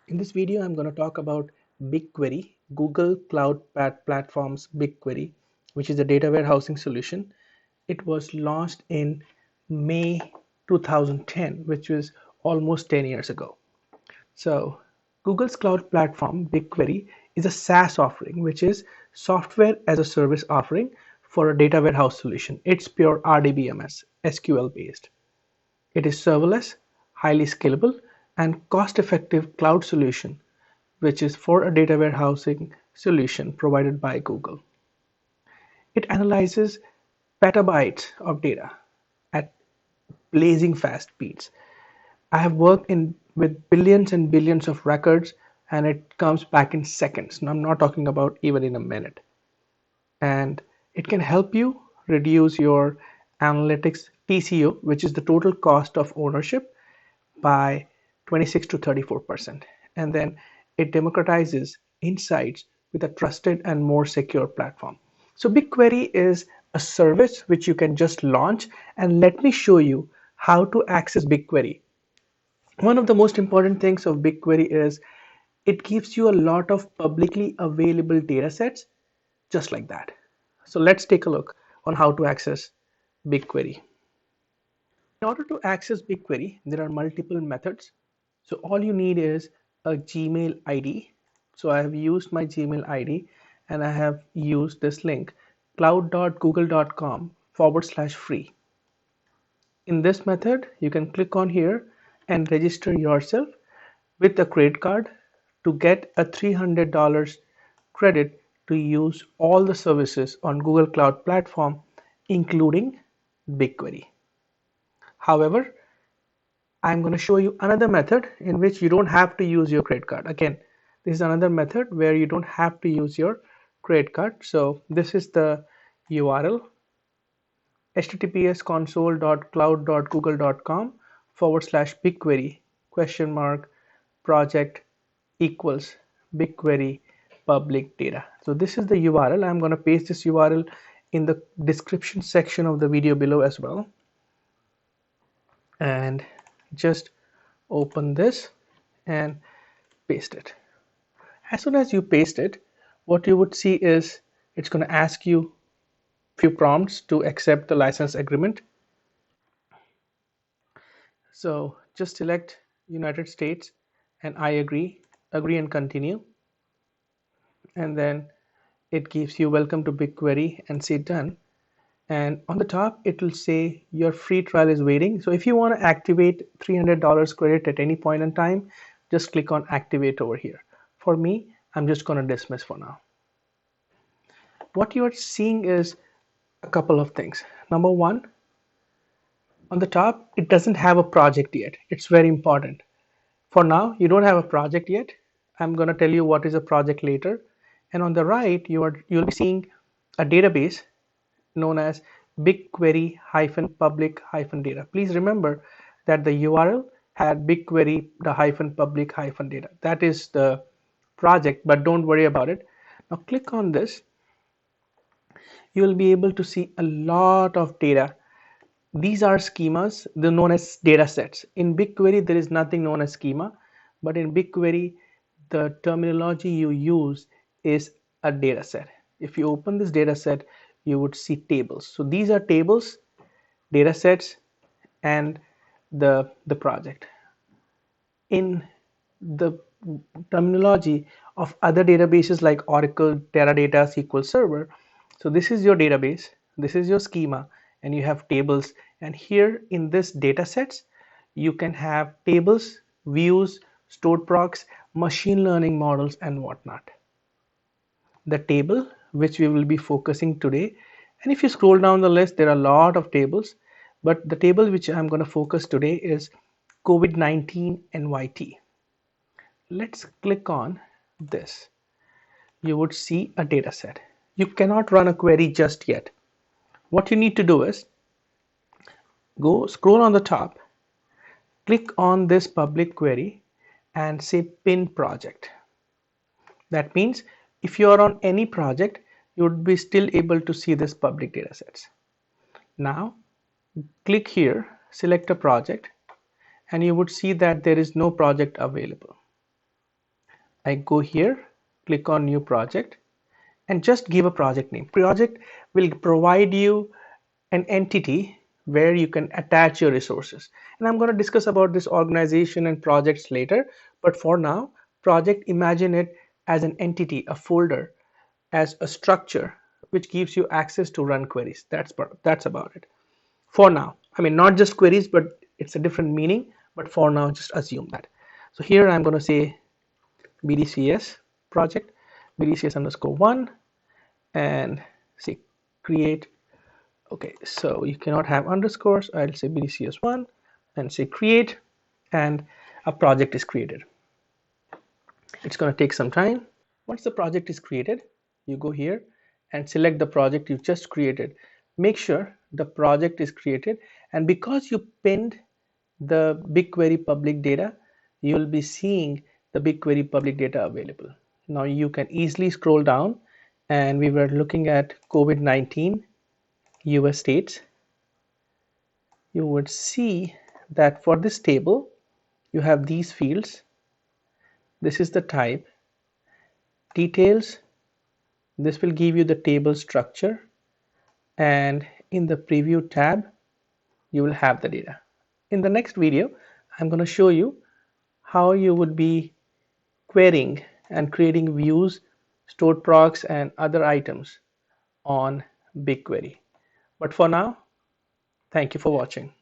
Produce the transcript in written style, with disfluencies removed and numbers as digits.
In this video, I'm going to talk about BigQuery, Google Cloud Platform's BigQuery, which is a data warehousing solution. It was launched in May 2010, which was almost 10 years ago. So, Google's cloud platform, BigQuery, is a SaaS offering, which is software as a service offering for a data warehouse solution. It's pure RDBMS, SQL based. It is serverless, highly scalable, and cost-effective cloud solution, which is for a data warehousing solution provided by Google. It analyzes petabytes of data at blazing fast speeds. I have worked with billions and billions of records, and it comes back in seconds. And I'm not talking about even in a minute. And it can help you reduce your analytics TCO, which is the total cost of ownership, by 26 to 34%. And then it democratizes insights with a trusted and more secure platform. So BigQuery is a service which you can just launch, and let me show you how to access BigQuery. One of the most important things of BigQuery is it gives you a lot of publicly available data sets just like that. So let's take a look on how to access BigQuery. In order to access BigQuery, there are multiple methods. So all you need is a Gmail ID. So I have used my Gmail ID and I have used this link cloud.google.com/free. In this method, you can click on here and register yourself with a credit card to get a $300 credit to use all the services on Google Cloud Platform, including BigQuery. However, I'm going to show you another method in which you don't have to use your credit card. Again, this is another method where you don't have to use your credit card. So this is the URL https console.cloud.google.com/BigQuery project equals BigQuery public data. So this is the URL. I'm going to paste this URL in the description section of the video below as well. And just open this and paste it. As soon as you paste it, what you would see is it's going to ask you a few prompts to accept the license agreement. So just select United States and I agree and continue. And then it gives you welcome to BigQuery and say done. And on the top, it will say your free trial is waiting. So if you want to activate $300 credit at any point in time, just click on activate over here. For me, I'm just going to dismiss for now. What you are seeing is a couple of things. Number one, on the top, it doesn't have a project yet. It's very important. For now, you don't have a project yet. I'm going to tell you what is a project later. And on the right, you'll be seeing a database known as BigQuery-public-data. Please remember that the URL had BigQuery the -public-data. That is the project, but don't worry about it. Now click on this. You will be able to see a lot of data. These are schemas, they're known as data sets. In BigQuery, there is nothing known as schema, but in BigQuery, the terminology you use is a data set. If you open this data set, you would see tables. So these are tables, data sets, and the project. In the terminology of other databases like Oracle, Teradata, SQL Server, so this is your database, this is your schema, and you have tables. And here in this data sets, you can have tables, views, stored procs, machine learning models, and whatnot. The table which we will be focusing today, and if you scroll down the list, there are a lot of tables, but the table which I'm going to focus today is COVID-19 NYT. Let's click on this. You would see a data set. You cannot run a query just yet. What you need to do is go scroll on the top, click on this public query and say pin project. That means if you are on any project, you would be still able to see this public data sets. Now click here, select a project, and you would see that there is no project available. I go here, click on new project, and just give a project name. Project will provide you an entity where you can attach your resources. And I'm going to discuss about this organization and projects later. But for now, project, imagine it as an entity, a folder, as a structure which gives you access to run queries. That's about it. For now, I mean, not just queries, but it's a different meaning. But for now, just assume that. So here I'm going to say BDCS project, BDCS underscore one, and say create. Okay, so you cannot have underscores. I'll say BDCS1 and say create, and a project is created. It's going to take some time. Once the project is created, you go here and select the project you just created. Make sure the project is created, and because you pinned the BigQuery public data, you'll be seeing the BigQuery public data available. Now you can easily scroll down, and we were looking at COVID-19 US states. You would see that for this table, you have these fields. This is the type, details. This will give you the table structure, and in the preview tab, you will have the data. In the next video, I'm going to show you how you would be querying and creating views, stored procs, and other items on BigQuery. But for now, thank you for watching.